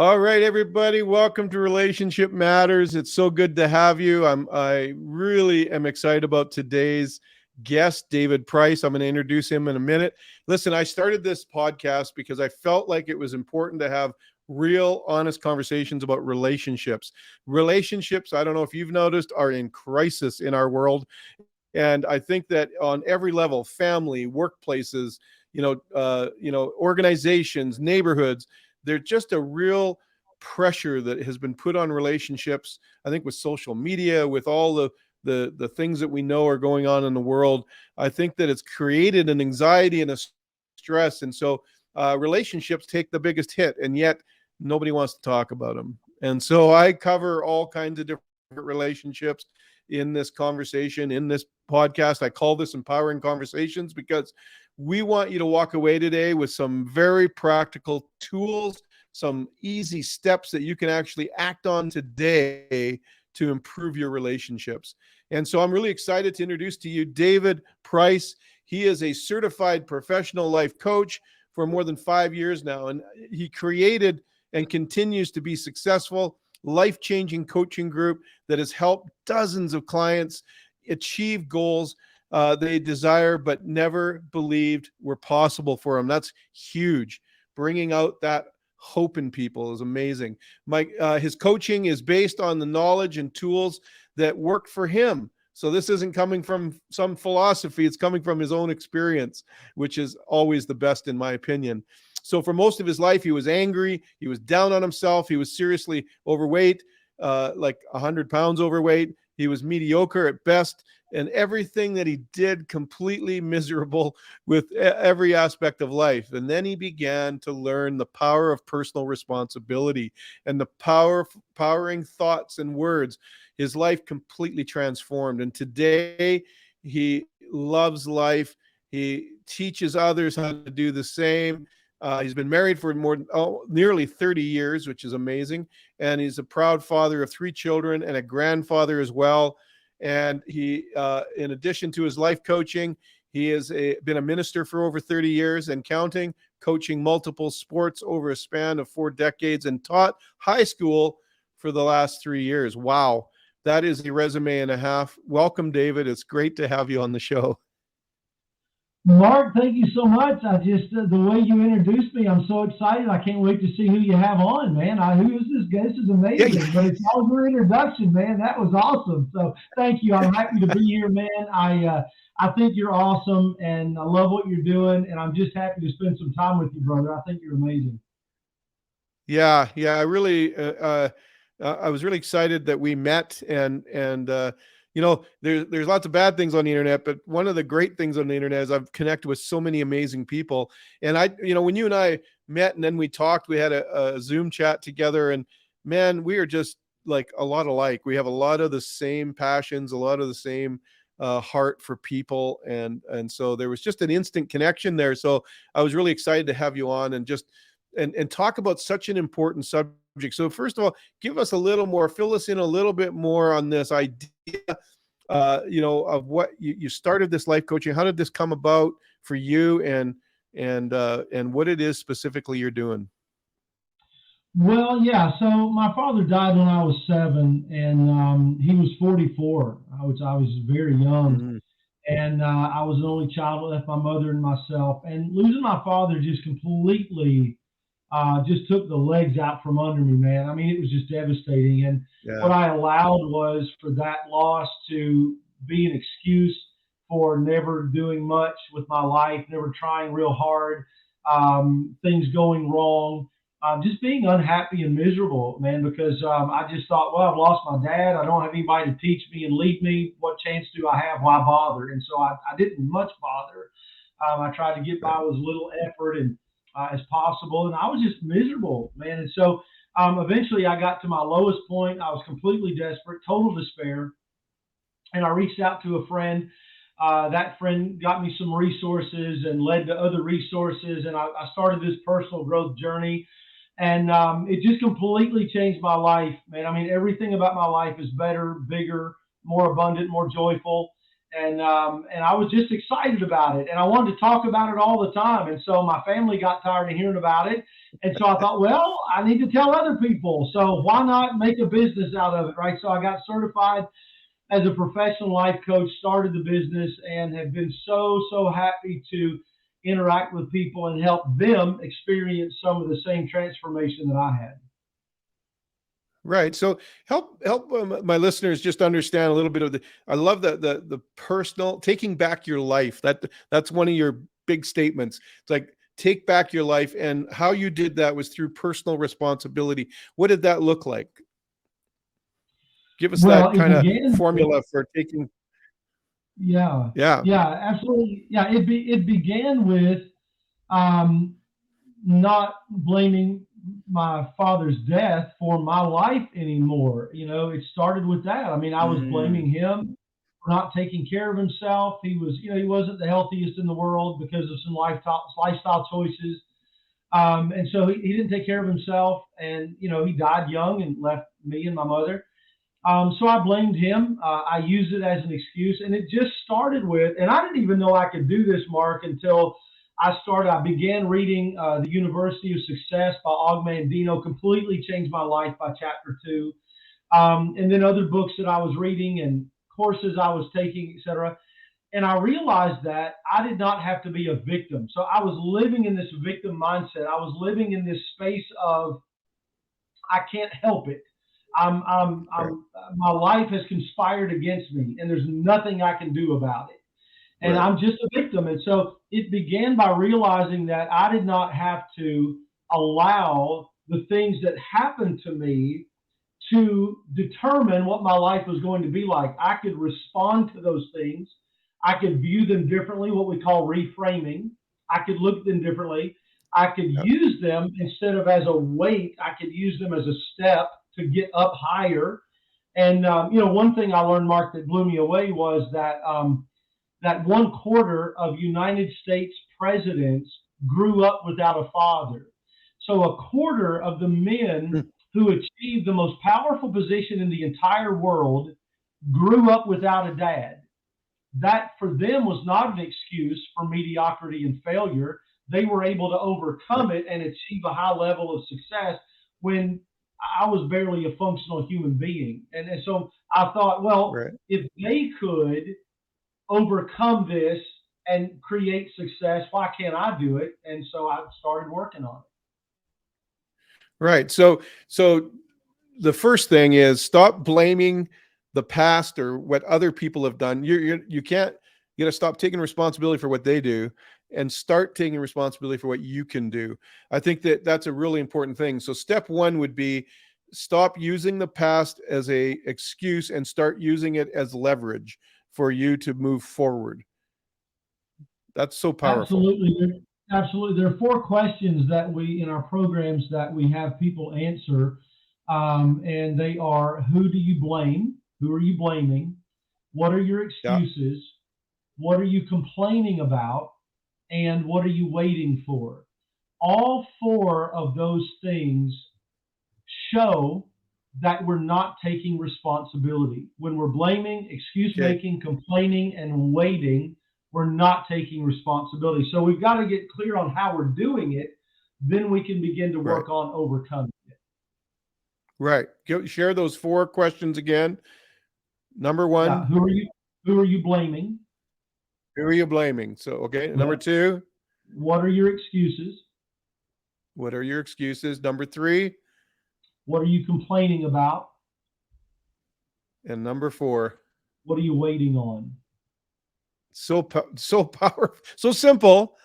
All right, everybody, welcome to Relationship Matters. It's so good to have you. I really am excited about today's guest, David Price. I'm going to introduce him in a minute. Listen, I started this podcast because I felt like it was important to have real, honest conversations about relationships. Relationships, I don't know if you've noticed, are in crisis in our world. And I think that on every level, family, workplaces, organizations, neighborhoods, there's just a real pressure that has been put on relationships. I think with social media, with all the things that we know are going on in the world, I think that it's created an anxiety and a stress. And so relationships take the biggest hit, and yet nobody wants to talk about them. And so I cover all kinds of different relationships in this conversation, in this podcast. I call this Empowering Conversations because we want you to walk away today with some very practical tools, some easy steps that you can actually act on today to improve your relationships. And so I'm really excited to introduce to you David Price. He is a certified professional life coach for more than 5 years now, and he created and continues to be successful life-changing coaching group that has helped dozens of clients achieve goals they desire but never believed were possible for them. That's huge. Bringing out that hope in people is amazing. His coaching is based on the knowledge and tools that work for him. So this isn't coming from some philosophy. It's coming from his own experience, which is always the best in my opinion. So for most of his life, he was angry. He was down on himself. He was seriously overweight, like 100 pounds overweight. He was mediocre at best, and everything that he did completely miserable with every aspect of life. And then he began to learn the power of personal responsibility and the powering thoughts and words. His life completely transformed. And today he loves life. He teaches others how to do the same. He's been married for nearly 30 years, which is amazing. And he's a proud father of 3 children and a grandfather as well. And he, in addition to his life coaching, he has been a minister for over 30 years and counting, coaching multiple sports over a span of 4 decades, and taught high school for the last 3 years. Wow. That is a resume and a half. Welcome, David. It's great to have you on the show. Mark, thank you so much. The way you introduced me, I'm so excited. I can't wait to see who you have on, man. Who is this guy? This is amazing. But it's all your introduction, man. That was awesome. So thank you. I'm happy to be here, man. I think you're awesome, and I love what you're doing, and I'm just happy to spend some time with you, brother. I think you're amazing. Yeah. I really, I was really excited that we met, and there's lots of bad things on the internet, but one of the great things on the internet is I've connected with so many amazing people. And when you and I met and then we talked, we had a Zoom chat together, and man, we are just like a lot alike. We have a lot of the same passions, a lot of the same heart for people. And so there was just an instant connection there. So I was really excited to have you on and just, and talk about such an important subject. So first of all, fill us in a little bit more on this idea, of what you started this life coaching. How did this come about for you, and what it is specifically you're doing? Well, yeah. So my father died when I was 7, and he was 44. I was very young. Mm-hmm. And I was an only child, left my mother and myself. And losing my father just completely just took the legs out from under me, man. I mean, it was just devastating. And what I allowed was for that loss to be an excuse for never doing much with my life, never trying real hard, things going wrong, just being unhappy and miserable, man, because I just thought, well, I've lost my dad. I don't have anybody to teach me and lead me. What chance do I have? Why bother? And so I didn't much bother. I tried to get by with as little effort and as possible, and I was just miserable, man. And so eventually I got to my lowest point. I was completely desperate, total despair, and I reached out to a friend. That friend got me some resources and led to other resources, and I started this personal growth journey, and it just completely changed my life, man. I mean, everything about my life is better, bigger, more abundant, more joyful. And I was just excited about it, and I wanted to talk about it all the time. And so my family got tired of hearing about it, and so I thought, well, I need to tell other people. So why not make a business out of it, right? So I got certified as a professional life coach, started the business, and have been so happy to interact with people and help them experience some of the same transformation that I had. Right. So help my listeners just understand a little bit of the. I love the personal taking back your life. That's one of your big statements. It's like take back your life, and how you did that was through personal responsibility. What did that look like? Give us Well, that it kind of began. formula for taking. Yeah, Yeah. yeah, absolutely. Yeah, it began with um, not blaming my father's death for my life anymore. It started with that. I mean, I was Mm, blaming him for not taking care of himself. He was, he wasn't the healthiest in the world because of some lifestyle choices. And so he didn't take care of himself, and he died young and left me and my mother. So I blamed him. I used it as an excuse, and it just started with, and I didn't even know I could do this, Mark, until I began reading The University of Success by Og Mandino. Completely changed my life by chapter 2. And then other books that I was reading and courses I was taking, etc. And I realized that I did not have to be a victim. So I was living in this victim mindset. I was living in this space of I can't help it. right. My life has conspired against me, and there's nothing I can do about it. And Right. I'm just a victim. And so it began by realizing that I did not have to allow the things that happened to me to determine what my life was going to be like. I could respond to those things. I could view them differently, what we call reframing. I could look at them differently. I could Yeah. use them instead of as a weight, I could use them as a step to get up higher. And, one thing I learned, Mark, that blew me away was that 1/4 of United States presidents grew up without a father. So 1/4 of the men Mm, who achieved the most powerful position in the entire world grew up without a dad. That for them was not an excuse for mediocrity and failure. They were able to right. overcome it and achieve a high level of success when I was barely a functional human being. And so I thought, well, Right. if they could overcome this and create success, why can't I do it? And so I started working on Right. So the first thing is stop blaming the past or what other people have done. You can't. You got to stop taking responsibility for what they do and start taking responsibility for what you can do. I think that that's a really important thing. So step one would be stop using the past as a excuse and start using it as leverage for you to move forward. That's so it. powerful. Absolutely. Absolutely. There are 4 questions that we, in our programs, that we have people answer. And they are: who do you blame? Who are you blaming? What are your Yeah. excuses? What are you complaining about? And what are you waiting for? All 4 of those things show that we're not taking responsibility. When we're blaming, excuse Okay. making, complaining, and waiting, we're not taking responsibility. So we've got to get clear on how we're doing it. Then we can begin to Right. work on overcoming it. Right. Share those 4 questions again. Number Yeah. one, Who are you blaming? who are you blaming? So, okay. Number Yep. two, What are your excuses? what are your excuses? Number three, What are you complaining about? and number four. What are you waiting on? So powerful, so simple.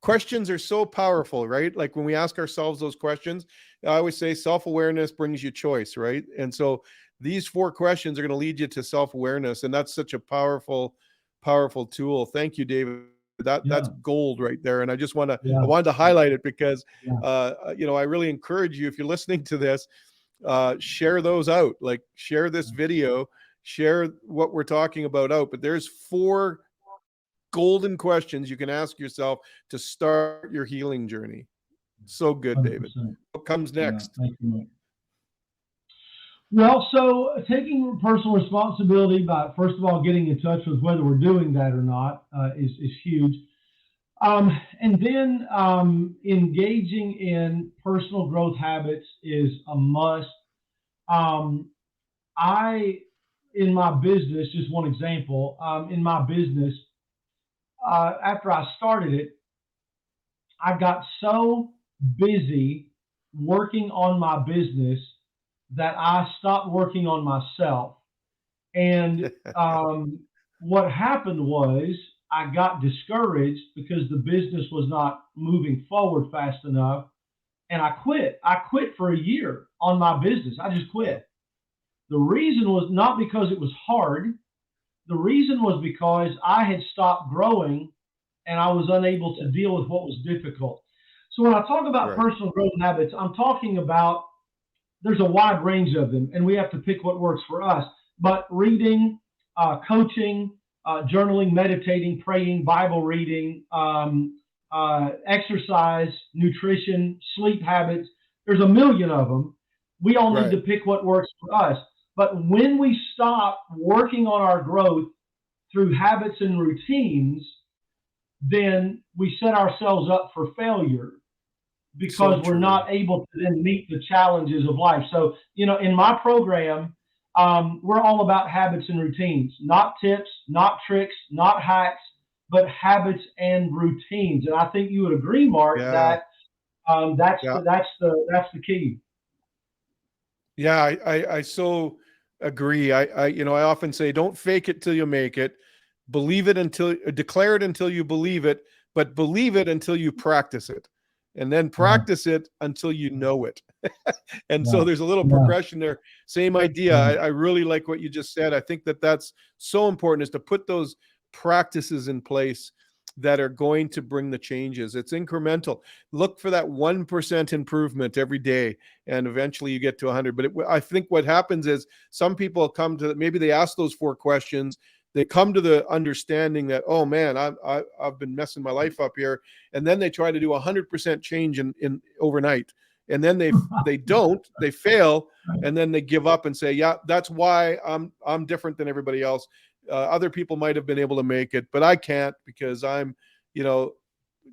Questions are so powerful, right? Like when we ask ourselves those questions, I always say self-awareness brings you choice, right? And so these 4 questions are going to lead you to self-awareness, and that's such a powerful tool. Thank you, David. That's Yeah. gold right there. And I Yeah. wanted to highlight it because Yeah. I really encourage you, if you're listening to this, share those out, like share this video, share what we're talking about out. But there's 4 golden questions you can ask yourself to start your healing journey. So good, David. 100%. What comes Yeah. next? Thank you, Mike. Well, so taking personal responsibility by, first of all, getting in touch with whether we're doing that or not is huge. And then engaging in personal growth habits is a must. Um, I, in my business, just one example, in my business, after I started it, I got so busy working on my business that I stopped working on myself. And what happened was I got discouraged because the business was not moving forward fast enough. And I quit. I quit for a year on my business. I just Wow. quit. The reason was not because it was hard. The reason was because I had stopped growing and I was unable to deal with what was difficult. So when I talk about Right. personal growth habits, I'm talking about there's a wide range of them, and we have to pick what works for us. But reading, coaching, journaling, meditating, praying, Bible reading, exercise, nutrition, sleep habits, there's a million of them. We all need Right. to pick what works for us. But when we stop working on our growth through habits and routines, then we set ourselves up for failure So because we're true. not able to then meet the challenges of life. So, in my program, we're all about habits and routines, not tips, not tricks, not hacks, but habits and routines. And I think you would agree, Mark, Yeah. that that's Yeah. the key. Yeah. I so agree. I often say, don't fake it till you make it. Believe it until declare it until you believe it, but believe it until you practice it, and then Yeah, practice it until you know it. And so yeah, there's a little yeah, progression there. Same idea. yeah. I really like what you just said. I think that that's so important, is to put those practices in place that are going to bring the changes. It's incremental. Look for that 1% improvement every day, and eventually you get to 100. But I think what happens is some people come to, maybe they ask those 4 questions, they come to the understanding that, oh man, I've been messing my life up here, and then they try to do 100% change in overnight, and then they don't, they fail, and then they give up and say, yeah, that's why I'm different than everybody else. Other people might have been able to make it, but I can't because I'm, you know,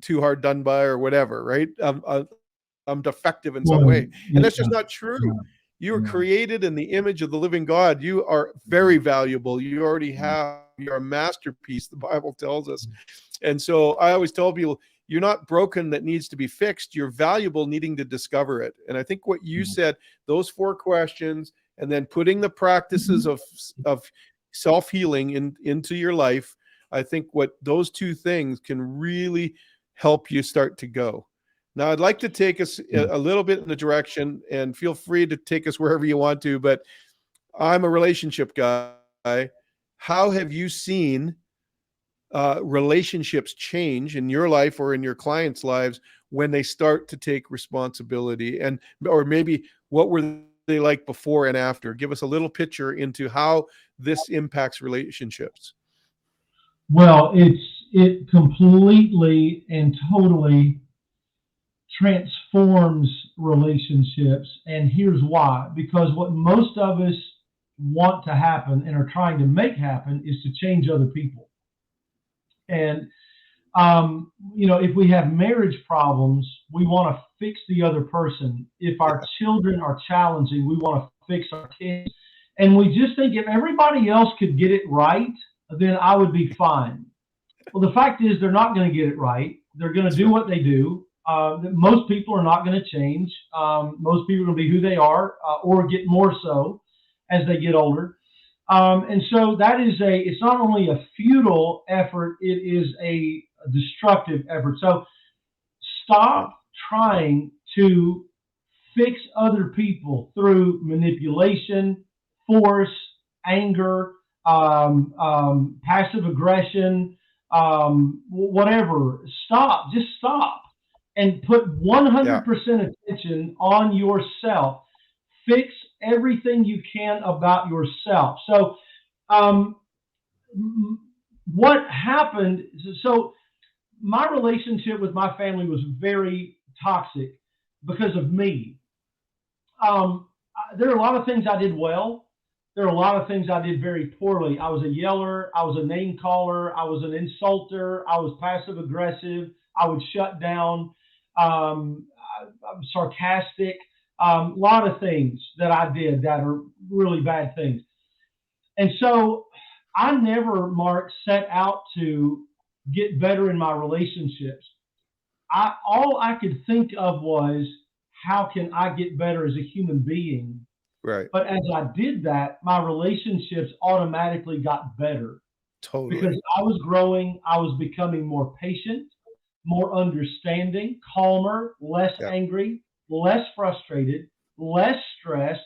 too hard done by or whatever, right? I'm defective in some Well, way. And yeah, that's just not true. yeah, You are yeah. created in the image of the living God. You are very valuable. You already have, you're a masterpiece, the Bible tells us. And so I always tell people, you're not broken that needs to be fixed. You're valuable needing to discover it. And I think what you said, those 4 questions, and then putting the practices of self-healing into your life, I think what those two things can really help you start to go. Now, I'd like to take us a little bit in the direction, and feel free to take us wherever you want to, but I'm a relationship guy. How have you seen relationships change in your life or in your clients' lives when they start to take responsibility? And, or maybe what were they like before and after? Give us a little picture into how this impacts relationships. Well, it completely and totally transforms relationships. And here's why. Because what most of us want to happen and are trying to make happen is to change other people. And if we have marriage problems, we want to fix the other person. If our children are challenging, we want to fix our kids. And we just think if everybody else could get it right, then I would be fine. Well, the fact is, they're not going to get it right. They're going to That's do right. what they do. Most people are not going to change. Most people are going to be who they are, or get more so as they get older. And so that is it's not only a futile effort, it is a destructive effort. So Yeah. stop trying to fix other people through manipulation, force, anger, passive aggression, whatever. Stop. Just stop and put Yeah. 100% attention on yourself. Fix everything you can about yourself. So, um, what happened? So, my relationship with my family was very toxic because of me. Um, there are a lot of things I did well. There are a lot of things I did very poorly. I was a yeller. I was a name caller. I was an insulter. I was passive aggressive. I would shut down. I'm sarcastic. A lot of things that I did that are really bad things. And so I never, Mark, set out to get better in my relationships. All I could think of was how can I get better as a human being? Right. But as I did that, my relationships automatically got better Totally. because I was growing, I was becoming more patient, more understanding, calmer, less Yeah. angry, less frustrated, less stressed.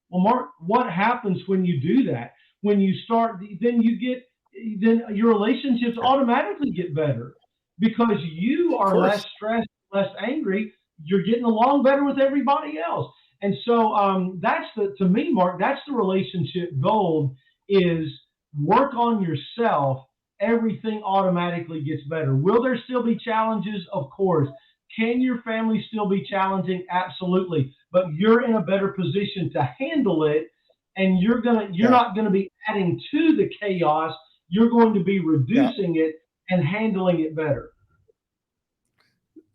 Well, Mark, what happens when you do that? When you start, then your relationships Yeah. automatically get better because you Of are less course. stressed, less angry. You're getting along better with everybody else. And so that's to me, Mark, that's the relationship gold is work on yourself. Everything automatically gets better. Will there still be challenges? Of course. Can your family still be challenging? Absolutely. But you're in a better position to handle it, and you're Yeah. not gonna be adding to the chaos. You're going to be Yeah. reducing it and handling it better.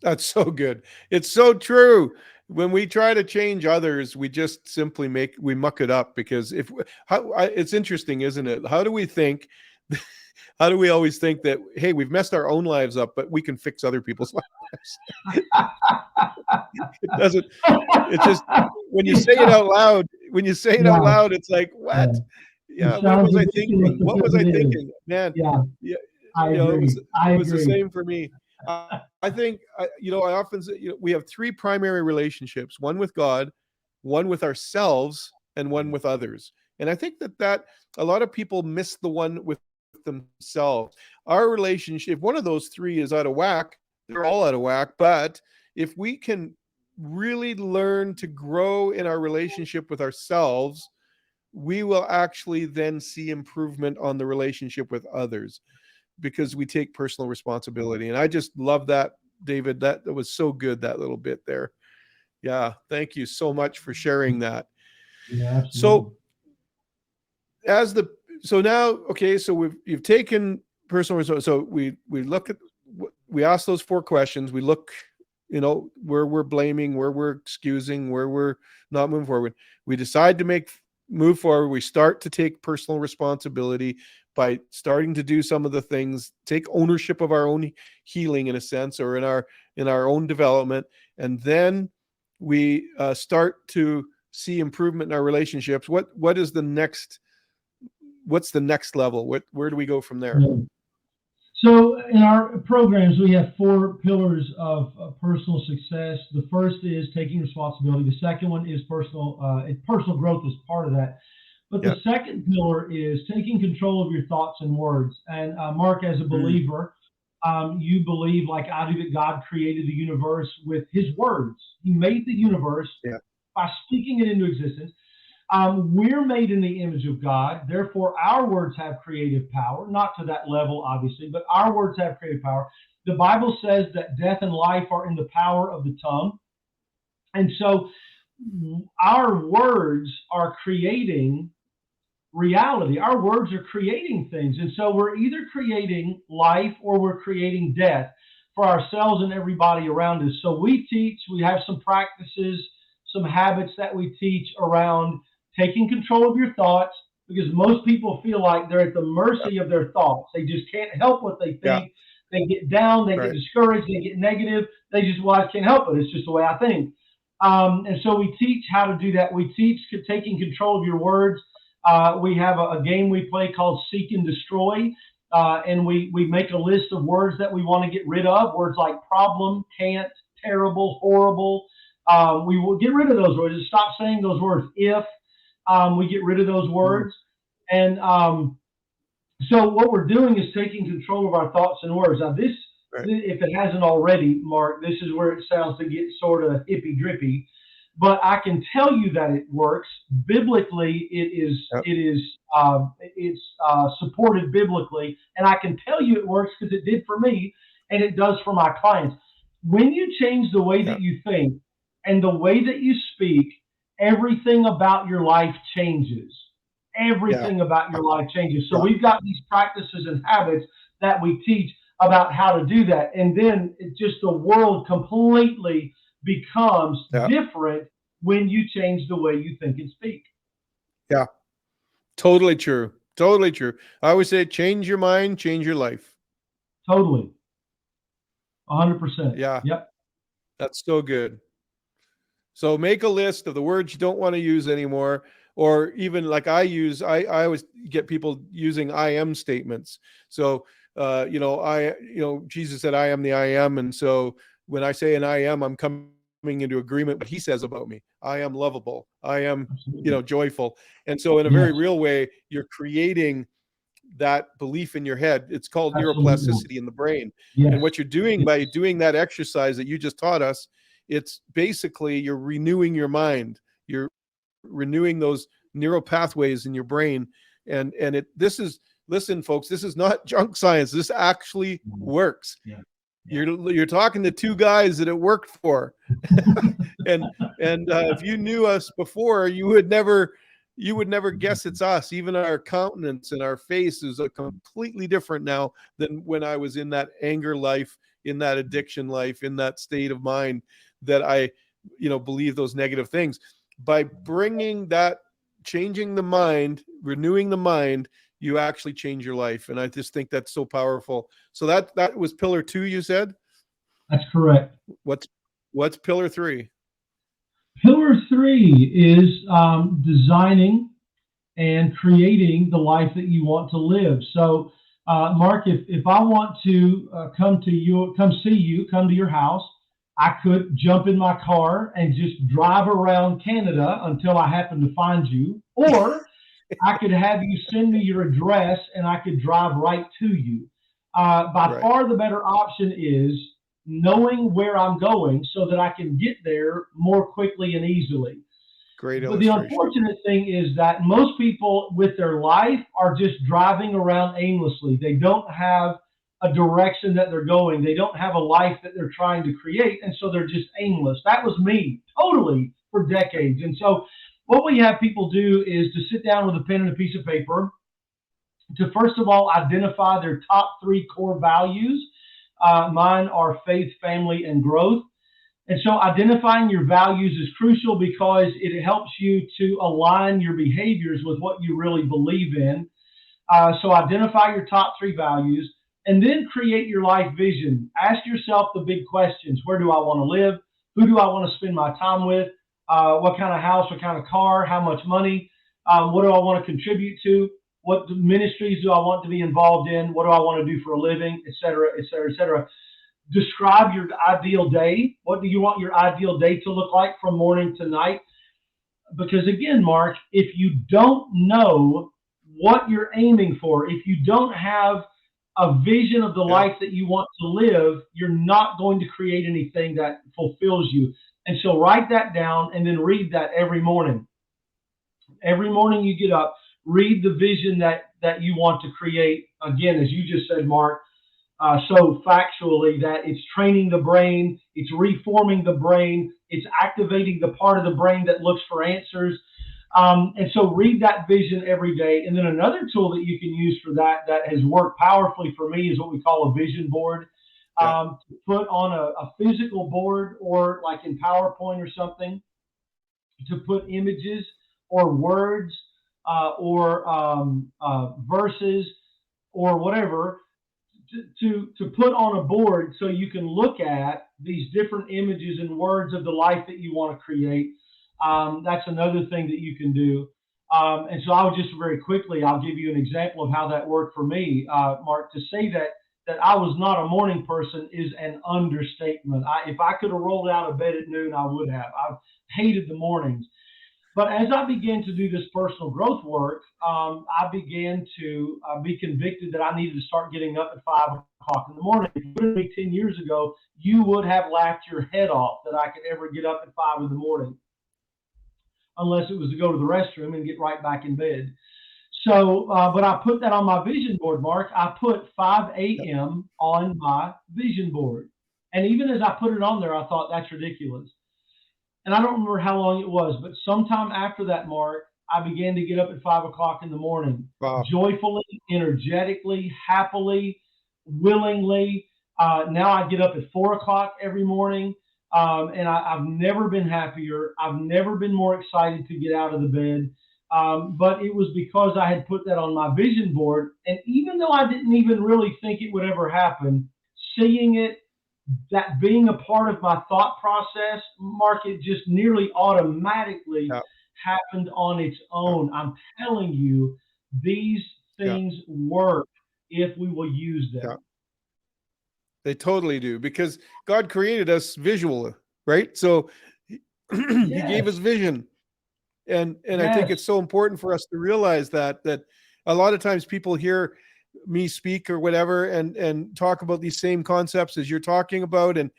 That's so good. It's so true. When we try to change others, we just simply we muck it up because it's interesting, isn't it? How do we think? How do we always think that, hey, we've messed our own lives up, but we can fix other people's lives? It doesn't. It's just when you say it Yeah, out loud. When you say it out yeah, loud, it's like, yeah. what? It Yeah. What sounds was I ridiculous thinking? What because was I it is. thinking, man? Yeah, Yeah. I It was. agree. I It was the agree. same for me. I think, I often say, we have three primary relationships: one with God, one with ourselves, and one with others. And I think that a lot of people miss the one with themselves. Our relationship, one of those three is out of whack. They're all out of whack. But if we can really learn to grow in our relationship with ourselves, we will actually then see improvement on the relationship with others because we take personal responsibility. And I just love that, David. That was so good, that little bit there. Yeah. Thank you so much for sharing that. Yeah, absolutely. So as the so now, okay, so you've taken personal responsibility. So we look at, we ask those four questions. We look, where we're blaming, where we're excusing, where we're not moving forward. We decide to move forward. We start to take personal responsibility by starting to do some of the things, take ownership of our own healing in a sense, or in our own development. And then we start to see improvement in our relationships. What's the next level? Where do we go from there? Yeah. So in our programs, we have four pillars of personal success. The first is taking responsibility. The second one is personal growth is part of that. But Yeah. the second pillar is taking control of your thoughts and words. And Mark, as a Mm, believer, you believe, like I do, that God created the universe with His words. He made the universe yeah. by speaking it into existence. We're made in the image of God. Therefore, our words have creative power. Not to that level, obviously, but our words have creative power. The Bible says that death and life are in the power of the tongue. And so our words are creating reality. Our words are creating things. And so we're either creating life or we're creating death for ourselves and everybody around us. So we have some practices, some habits that we teach around taking control of your thoughts because most people feel like they're at the Yeah. mercy of their thoughts. They just can't help what they Yeah. think. They get down, they get Right. discouraged, they get negative. They just, well, I can't help it. It's just the way I think. And so we teach how to do that. We teach taking control of your words. We have a game we play called Seek and Destroy. And we make a list of words that we want to get rid of. Words like problem, can't, terrible, horrible. We will get rid of those words and stop saying those words. If we get rid of those Mm, words. And so what we're doing is taking control of our thoughts and words. Now, right. if it hasn't already, Mark, this is where it sounds to get sort of hippy drippy. But I can tell you that it works biblically. Yep. It's supported biblically, and I can tell you it works because it did for me, and it does for my clients. When you change the way Yeah. that you think and the way that you speak everything about your life changes. Yeah. Everything about your life changes. So Yeah. we've got these practices and habits that we teach about how to do that. And then it just the world completely becomes Yeah. different when you change the way you think and speak. Yeah. Totally true. Totally true. I always say, change your mind, change your life. Totally. 100%. Yeah. Yep. That's so good. So make a list of the words you don't want to use anymore, or even like I always get people using I am statements. So, Jesus said, I am the I am. And so when I say an I am, I'm coming into agreement with what he says about me. I am lovable. I am, Absolutely. joyful. And so in a Yes. very real way, you're creating that belief in your head. It's called Absolutely. neuroplasticity in the brain. And Yes. what you're doing by Yes. doing that exercise that you just taught us, it's basically you're renewing your mind. You're renewing those neural pathways in your brain. And this is, listen, folks, this is not junk science. This actually works. Yeah. Yeah. You're talking to two guys that it worked for. and if you knew us before, you would never guess it's us. Even our countenance and our face is a completely different now than when I was in that anger life, in that addiction life, in that state of mind that I believe those negative things. By bringing that, changing the mind, renewing the mind, you actually change your life. And I just think that's so powerful. So that was pillar 2, you said. That's correct. What's pillar 3? Pillar 3 is designing and creating the life that you want to live. So, Mark, if I want to come see you, come to your house, I could jump in my car and just drive around Canada until I happen to find you, or I could have you send me your address and I could drive right to you. By Right. far the better option is knowing where I'm going so that I can get there more quickly and easily. Great But the illustration. unfortunate thing is that most people with their life are just driving around aimlessly. They don't have a direction that they're going. They don't have a life that they're trying to create. And so they're just aimless. That was me totally for decades. And so what we have people do is to sit down with a pen and a piece of paper to first of all identify their top 3 core values. Mine are faith, family, and growth. And so identifying your values is crucial because it helps you to align your behaviors with what you really believe in. So identify your top 3 values and then create your life vision. Ask yourself the big questions. Where do I want to live? Who do I want to spend my time with? What kind of house, what kind of car, how much money? What do I want to contribute to? What ministries do I want to be involved in? What do I want to do for a living, et cetera, et cetera, et cetera. Describe your ideal day. What do you want your ideal day to look like from morning to night? Because again, Mark, if you don't know what you're aiming for, if you don't have a vision of the Yeah. life that you want to live, you're not going to create anything that fulfills you. And so write that down and then read that every morning. Every morning you get up, read the vision that you want to create. Again, as you just said, Mark, so factually that it's training the brain, it's reforming the brain, it's activating the part of the brain that looks for answers. And so read that vision every day. And then another tool that you can use for that has worked powerfully for me is what we call a vision board. Yeah. Put on a physical board or like in PowerPoint or something to put images or words or verses or whatever to put on a board so you can look at these different images and words of the life that you want to create. That's another thing that you can do. And so I'll just very quickly, I'll give you an example of how that worked for me, Mark. To say that I was not a morning person is an understatement. If I could have rolled out of bed at noon, I would have. I've hated the mornings. But as I began to do this personal growth work, I began to be convicted that I needed to start getting up at 5 o'clock in the morning. If you would have me 10 years ago, you would have laughed your head off that I could ever get up at 5 in the morning, unless it was to go to the restroom and get right back in bed. So, but I put that on my vision board, Mark. I put 5 a.m. on my vision board. And even as I put it on there, I thought that's ridiculous. and I don't remember how long it was, but sometime after that, Mark, I began to get up at 5 o'clock in the morning, Wow. joyfully, energetically, happily, willingly. Now I get up at 4 o'clock every morning, and I've never been happier. I've never been more excited to get out of the bed. But it was because I had put that on my vision board. And even though I didn't even really think it would ever happen, seeing it, that being a part of my thought process, Mark, it just nearly automatically Yeah. happened on its Yeah. own. I'm telling you, these Yeah. things work if we will use Yeah. them. They totally do, because God created us visual, right? So he gave Yes, us vision. And I think yes, it's so important for us to realize that a lot of times people hear me speak or whatever and talk about these same concepts as you're talking about, and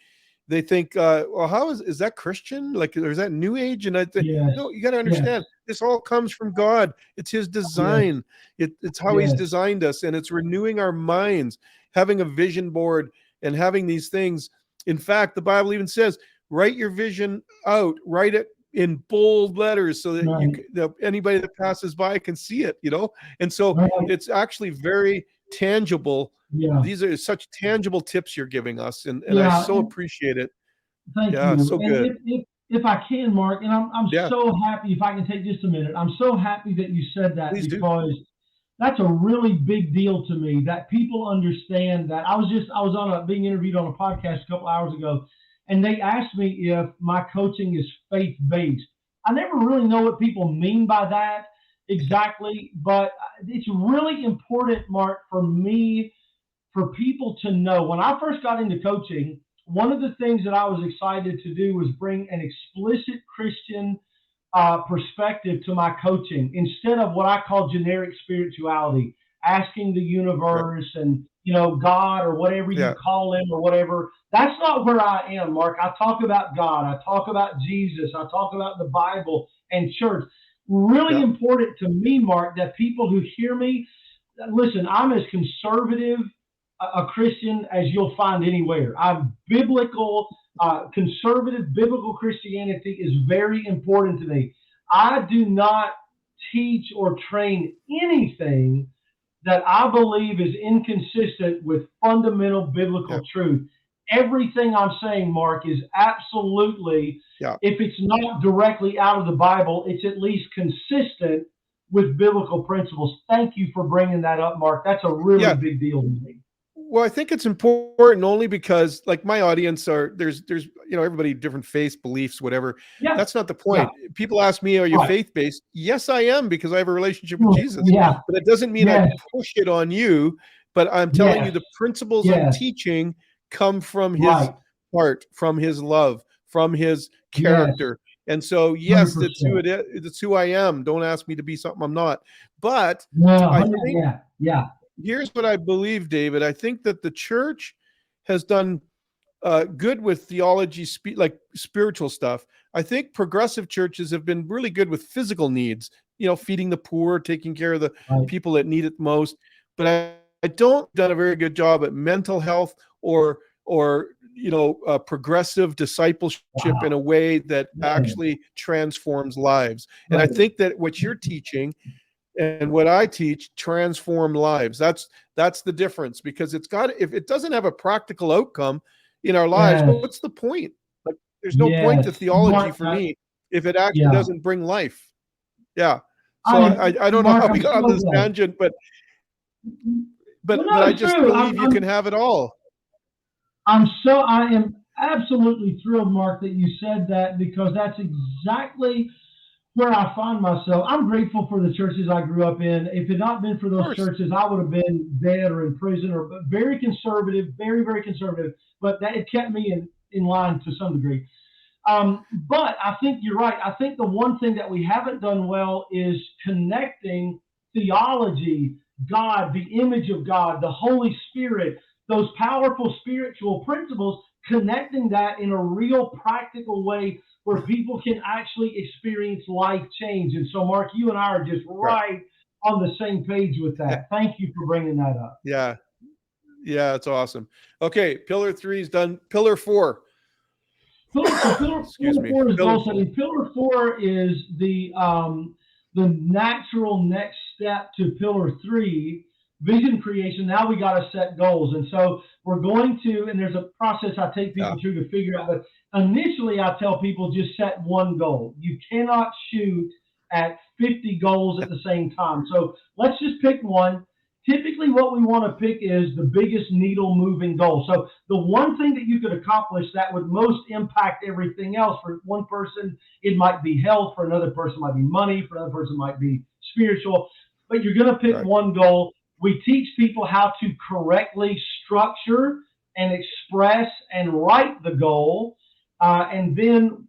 they think, well, how is that Christian? Like, or is that New Age? And I think, yes, no, you got to yes, understand, this all comes from God. It's His yes, design. It's how He's yes. designed us, and it's renewing our minds, having a vision board, and having these things. In fact, the Bible even says, write your vision out, write it in bold letters so that Right, anybody that passes by can see it. And so right. it's actually very tangible. Yeah, These are such tangible tips you're giving us, and I yeah. so And appreciate it. thank Yeah, you. so And good. if I can, Mark, and I'm Yeah, so happy, if I can take just a minute, I'm so happy that you said that, please do. because that's a really big deal to me, that people understand that. I was being interviewed on a podcast a couple hours ago, and they asked me if my coaching is faith based. I never really know what people mean by that exactly, but it's really important, Mark, for me, for people to know. When I first got into coaching, one of the things that I was excited to do was bring an explicit Christian perspective to my coaching, instead of what I call generic spirituality, asking the Right. universe and God or whatever you Yeah, call him or whatever. That's not where I am, Mark. I talk about God. I talk about Jesus. I talk about the Bible and church. Really yeah, important to me, Mark, that people who hear me listen. I'm as conservative a Christian as you'll find anywhere. I'm biblical, conservative biblical Christianity is very important to me. I do not teach or train anything that I believe is inconsistent with fundamental yeah, biblical truth. Everything I'm saying, Mark, is absolutely, yeah. if it's not directly out of the Bible, it's at least consistent with biblical principles. Thank you for bringing that up, Mark. That's a really Yeah. big deal to me. Well, I think it's important only because, like, my audience there's everybody different faiths, beliefs, whatever. Yeah, That's not the yeah, point. People ask me, "Are you right. faith based?" Yes, I am, because I have a relationship with Jesus. Yeah, But it doesn't mean I yes, push it on you. But I'm telling you, yes, the principles I'm yes, teaching come from His right. heart, from His love, from His Yes, character. And so, yes, that's who 100%. it is. It's who I am. Don't ask me to be something I'm not. But No, I 100, think yeah, yeah, here's what I believe, David. I think that the church has done good with theology, like spiritual stuff. I think progressive churches have been really good with physical needs, feeding the poor, taking care of the right. people that need it most. But I don't done a very good job at mental health or progressive discipleship in Wow, a way that man, actually transforms lives. And I right. think that what you're teaching and what I teach transform lives. That's the difference, because if it doesn't have a practical outcome in our lives, Yes, what's the point? Like, there's no point to yes. theology Mark, for me if it actually yeah, doesn't bring life. Yeah. So I I don't know Mark, how I'm we got on so this glad. tangent, but Well, but no, I it's just true. believe you can have it all. I am absolutely thrilled, Mark, that you said that, because that's exactly where I find myself. I'm grateful for the churches I grew up in. If it had not been for Of those course. churches, I would have been dead or in prison, or very conservative, very, very conservative. But that it kept me in line to some degree. But I think you're right. I think the one thing that we haven't done well is connecting theology, God, the image of God, the Holy Spirit, those powerful spiritual principles, connecting that in a real practical way where people can actually experience life change. And so, Mark, you and I are just Right. right on the same page with that. Thank you for bringing that up. Yeah. Yeah, it's awesome. Okay, pillar 3 is done. Pillar 4. Excuse pillar me. four is Pillar goal four. setting. Pillar four is the natural next step to pillar three, vision creation. Now we got to set goals, and so we're going to. And there's a process I take Yeah. people through to figure out. But initially, I tell people just set one goal. You cannot shoot at 50 goals at the same time. So let's just pick one. Typically, what we want to pick is the biggest needle moving goal. So the one thing that you could accomplish that would most impact everything else. For one person, it might be health. For another person, it might be money. For another person, it might be spiritual. But you're going to pick one goal. We teach people how to correctly structure and express and write the goal, and then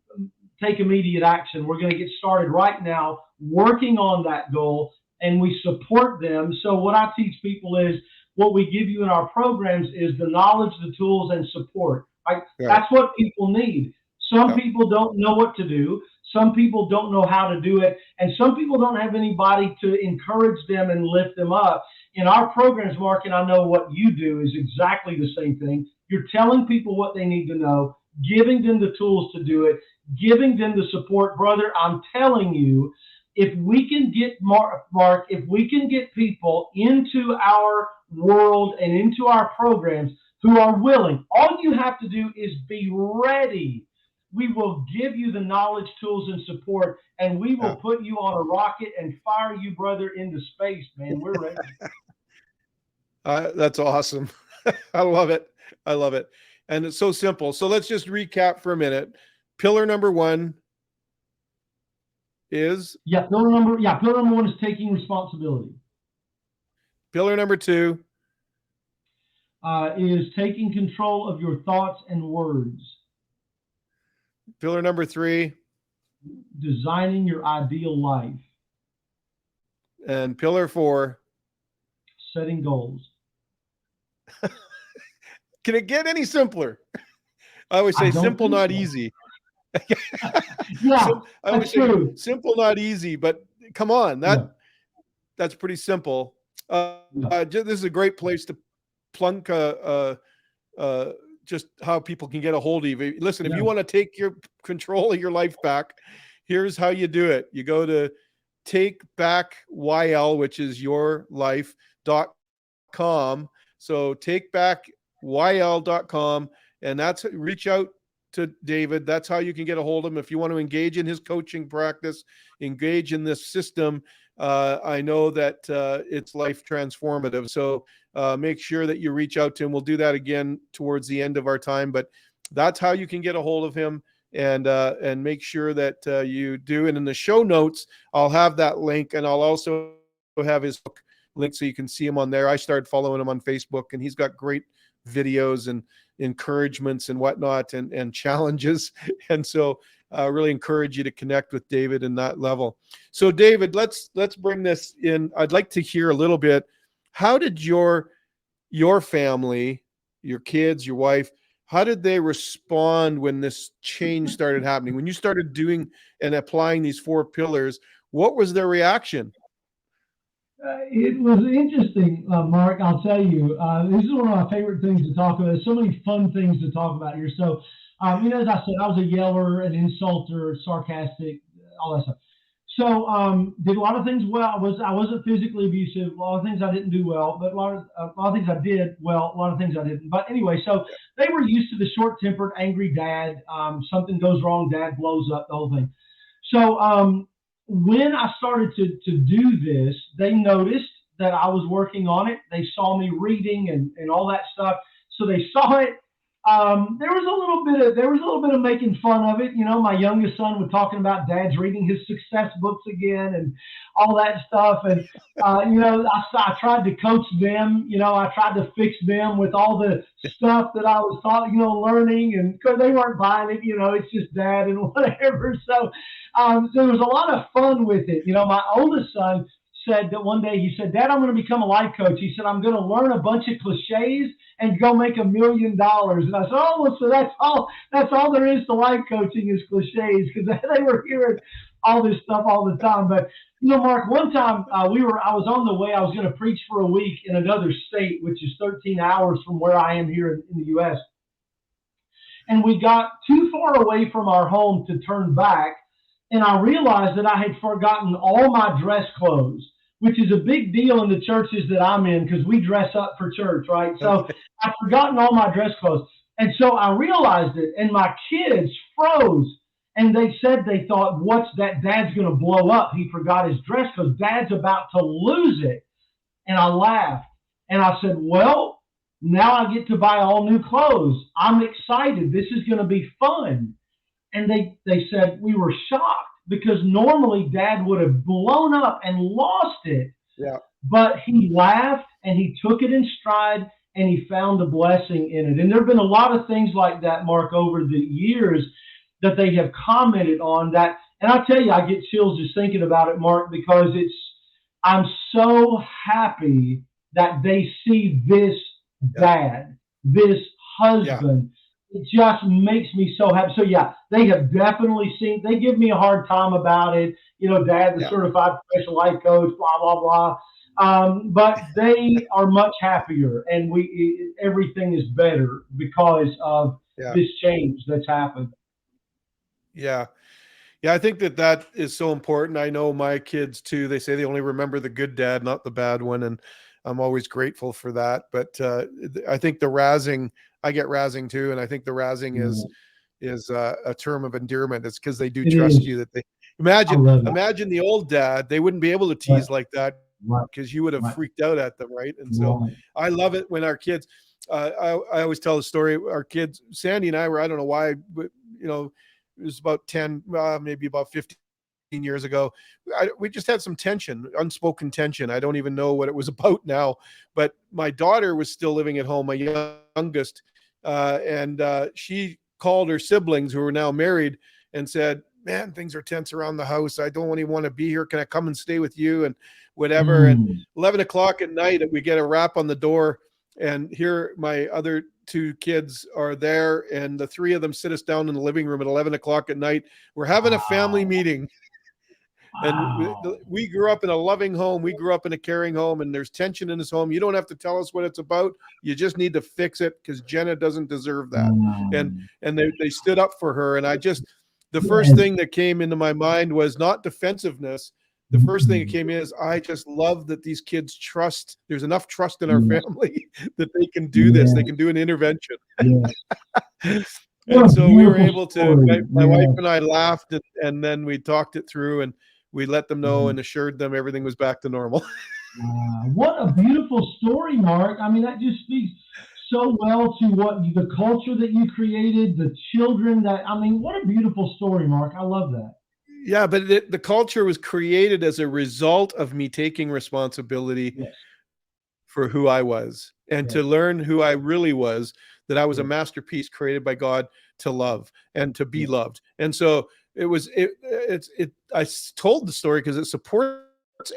take immediate action. We're going to get started right now working on that goal, and we support them. So what I teach people is what we give you in our programs is the knowledge, the tools, and support. Right? That's what people need. Some people don't know what to do. Some people don't know how to do it. And some people don't have anybody to encourage them and lift them up. In our programs, Mark, and I know what you do is exactly the same thing. You're telling people what they need to know, giving them the tools to do it, giving them the support. Brother, I'm telling you, if we can get Mark, if we can get people into our world and into our programs who are willing, all you have to do is be ready. We will give you the knowledge, tools, and support, and we will put you on a rocket and fire you, brother, into space, man. We're ready. That's awesome. I love it. I love it. And it's so simple. So let's just recap for a minute. Pillar number one is? Pillar number one is taking responsibility. Pillar number two is taking control of your thoughts and words. Pillar number three, designing your ideal life. And pillar four, setting goals. Can it get any simpler? I always say simple, not easy. Yeah, I always say simple, not easy, but come on, that's pretty simple. This is a great place to plunk just how people can get a hold of you. Listen, if you want to take your control of your life back, here's how you do it. You go to takebackyl, which is yourlife.com. So takebackyl.com, and that's reach out to David. That's how you can get a hold of him. If you want to engage in his coaching practice, engage in this system, I know that it's life transformative. So make sure that you reach out to him. We'll do that again towards the end of our time, but that's how you can get a hold of him, and make sure that you do. And in the show notes, I'll have that link, and I'll also have his book link so you can see him on there. I started following him on Facebook, and he's got great videos and encouragements and whatnot, and challenges. And so I really encourage you to connect with David in that level. So David, let's bring this in. I'd like to hear a little bit. How did your family, your kids, your wife, how did they respond when this change started happening? When you started doing and applying these 4 pillars, what was their reaction? It was interesting, Mark. I'll tell you, this is one of my favorite things to talk about. There's so many fun things to talk about here. So, as I said, I was a yeller, an insulter, sarcastic, all that stuff. So, did a lot of things well. I wasn't physically abusive. A lot of things I didn't do well, but a lot of things I did well. A lot of things I didn't. But anyway, so they were used to the short-tempered, angry dad. Something goes wrong, dad blows up, the whole thing. So, when I started to do this, they noticed that I was working on it. They saw me reading and all that stuff. So they saw it. There was a little bit of making fun of it. My youngest son was talking about dad's reading his success books again and all that stuff. And I tried to coach them. I tried to fix them with all the stuff that I was taught, learning, and because they weren't buying it. It's just dad and whatever. So there was a lot of fun with it. My oldest son said that one day, he said, "Dad, I'm going to become a life coach." He said, "I'm going to learn a bunch of cliches and go make $1 million." And I said, "Oh, well, so that's all there is to life coaching is cliches," because they were hearing all this stuff all the time. But Mark, one time I was on the way. I was going to preach for a week in another state, which is 13 hours from where I am here in the U.S. And we got too far away from our home to turn back. And I realized that I had forgotten all my dress clothes, which is a big deal in the churches that I'm in because we dress up for church, right? So Okay. I've forgotten all my dress clothes. And so I realized it, and my kids froze. And they said they thought, what's that? Dad's going to blow up. He forgot his dress because Dad's about to lose it. And I laughed. And I said, well, now I get to buy all new clothes. I'm excited. This is going to be fun. And they said we were shocked because normally Dad would have blown up and lost it. Yeah. But he laughed and he took it in stride and he found a blessing in it. And there have been a lot of things like that, Mark, over the years that they have commented on that. And I'll tell you, I get chills just thinking about it, Mark, because I'm so happy that they see this Yeah. dad, this Yeah. husband. It just makes me so happy. So yeah, they have definitely seen. They give me a hard time about it. You know, Dad, the Yeah. certified professional life coach, blah blah blah. But they are much happier, and everything is better because of Yeah. this change that's happened. Yeah. Yeah, I think that is so important. I know my kids too. They say they only remember the good dad, not the bad one, and I'm always grateful for that. But I think the razzing, I get razzing too, and I think the razzing Yeah, is a term of endearment. It's because they do it trust is. you. That they I imagine love it. imagine the old dad. They wouldn't be able to Right, tease like that right, because you would have right, freaked out at them, right? And so right. I love it when our kids. I always tell the story. Our kids, Sandy and I were, I don't know why, but you know, it was about 10, maybe about 15 years ago. We just had some tension, unspoken tension. I don't even know what it was about now, but my daughter was still living at home, my youngest, and she called her siblings who were now married and said, man, things are tense around the house. I don't even want to be here. Can I come and stay with you? And whatever. And Mm. 11 o'clock at night, we get a rap on the door, and here my other two kids are there, and the three of them sit us down in the living room at 11 o'clock at night. We're having a family Wow, meeting. And wow. we grew up in a loving home. We grew up in a caring home, and there's tension in this home. You don't have to tell us what it's about. You just need to fix it because Jenna doesn't deserve that. And Mm. they stood up for her. And I just, the first Yes. thing that came into my mind was not defensiveness. The first thing that Mm. came in is I just love that these kids trust. There's enough trust in our Yes, family that they can do this. They yes, can do an intervention. yes. And What a so we were beautiful able to, story. my wife Yes. and I laughed, and then we talked it through, and we let them know Mm. and assured them everything was back to normal. What a beautiful story, Mark. I mean, that just speaks so well to the culture that you created, the children that, I mean, what a beautiful story, Mark. I love that. Yeah, but the culture was created as a result of me taking responsibility Yes, for who I was and yes, to learn who I really was, that I was a yes, masterpiece created by God to love and to be yes. loved. And so I told the story because it supports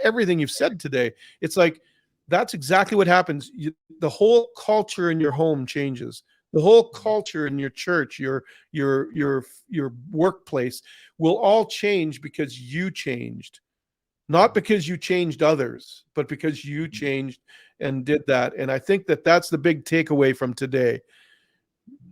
everything you've said today. It's like that's exactly what happens. The whole culture in your home changes. The whole culture in your church, your workplace will all change because you changed, not because you changed others, but because you changed and did that. And I think that that's the big takeaway from today.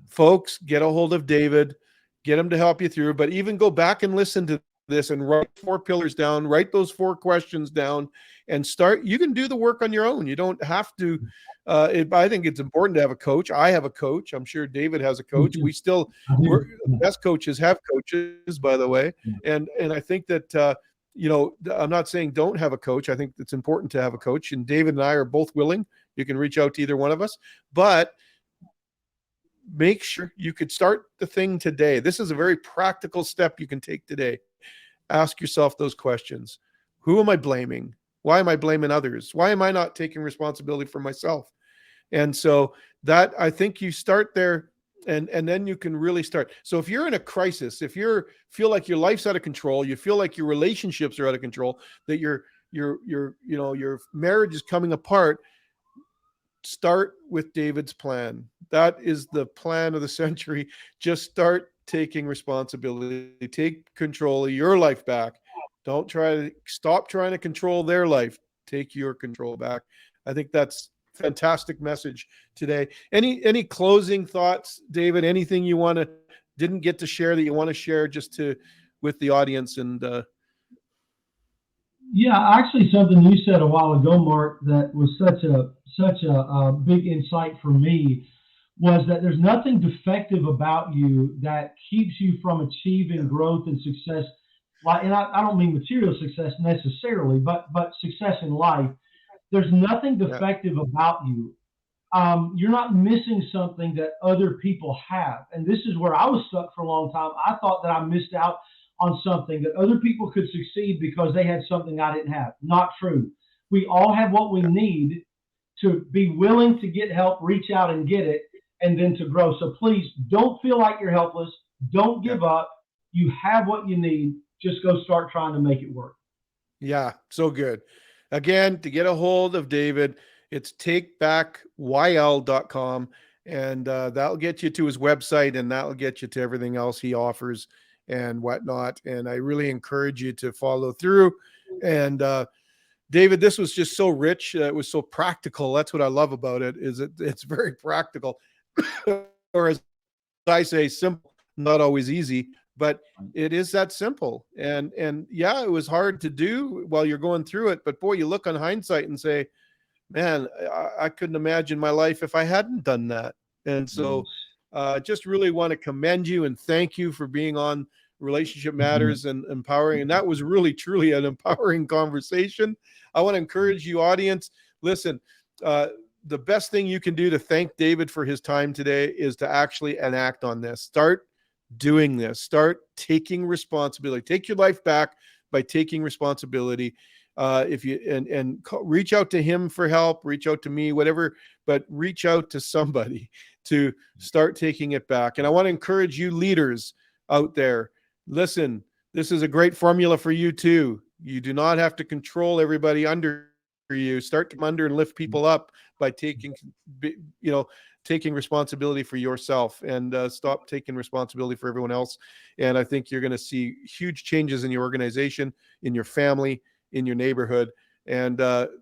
Folks, get a hold of David, get him to help you through, but even go back and listen to this and write 4 pillars down, write those 4 questions down, and start. You can do the work on your own. You don't have to. I think it's important to have a coach. I have a coach. I'm sure David has a Me coach. too. We still, I we're do. the Yeah, best coaches have coaches, by the way. yeah. And I think that I'm not saying don't have a coach. I think it's important to have a coach. And David and I are both willing. You can reach out to either one of us, but make sure you could start the thing today. This is a very practical step you can take today. Ask yourself those questions. Who am I blaming? Why am I blaming others? Why am I not taking responsibility for myself? And so that, I think you start there, and then you can really start. So if you're in a crisis, if you feel like your life's out of control, you feel like your relationships are out of control, that your marriage is coming apart, start with David's plan. That is the plan of the century. Just start taking responsibility. Take control of your life back. Don't try to stop trying to control their life. Take your control back. I think that's fantastic message today. Any closing thoughts, David? Anything you didn't get to share that you want to share just with the audience? And yeah, actually, something you said a while ago, Mark, that was such a big insight for me was that there's nothing defective about you that keeps you from achieving growth and success. Like, and I don't mean material success necessarily, but success in life. There's nothing defective about you. You're not missing something that other people have. And this is where I was stuck for a long time. I thought that I missed out on something, that other people could succeed because they had something I didn't have. Not true. We all have what we need to be willing to get help, reach out and get it, and then to grow. So please don't feel like you're helpless. Don't give up. You have what you need. Just go start trying to make it work. Yeah, so good. Again, to get a hold of David, it's takebackyl.com, and that'll get you to his website, and that'll get you to everything else he offers and whatnot. And I really encourage you to follow through. And David, this was just so rich. It was so practical. That's what I love about it. It's very practical, or as I say, simple, not always easy, but it is that simple. And yeah, it was hard to do while you're going through it. But boy, you look on hindsight and say, man, I couldn't imagine my life if I hadn't done that. And so just really want to commend you and thank you for being on Relationship Matters and Empowering. And that was really, truly an empowering conversation. I want to encourage you, audience, listen, the best thing you can do to thank David for his time today is to actually enact on this. Start doing this. Start taking responsibility. Take your life back by taking responsibility. If you reach out to him for help, reach out to me, whatever, but reach out to somebody to start taking it back. And I want to encourage you leaders out there. Listen, this is a great formula for you too. You do not have to control everybody under you. Start to under and lift people up by taking responsibility for yourself, and stop taking responsibility for everyone else. And I think you're going to see huge changes in your organization, in your family, in your neighborhood. And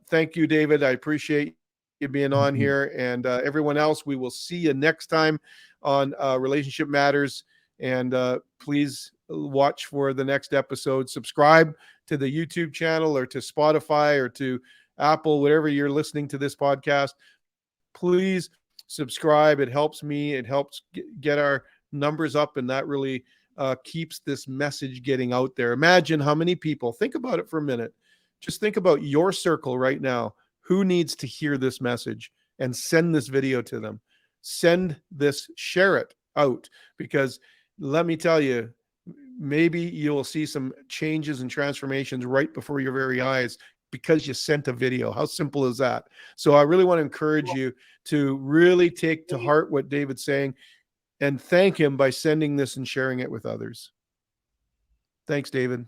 thank you, David. I appreciate you being on here. And everyone else, we will see you next time on Relationship Matters. And please watch for the next episode. Subscribe to the YouTube channel or to Spotify or to Apple, whatever you're listening to this podcast. Please subscribe. It helps me. It helps get our numbers up, and that really keeps this message getting out there. Imagine how many people, think about it for a minute. Just think about your circle right now. Who needs to hear this message? And send this video to them. Share it out, because let me tell you, maybe you'll see some changes and transformations right before your very eyes because you sent a video. How simple is that? So I really want to encourage you to really take to heart what David's saying and thank him by sending this and sharing it with others. Thanks, David.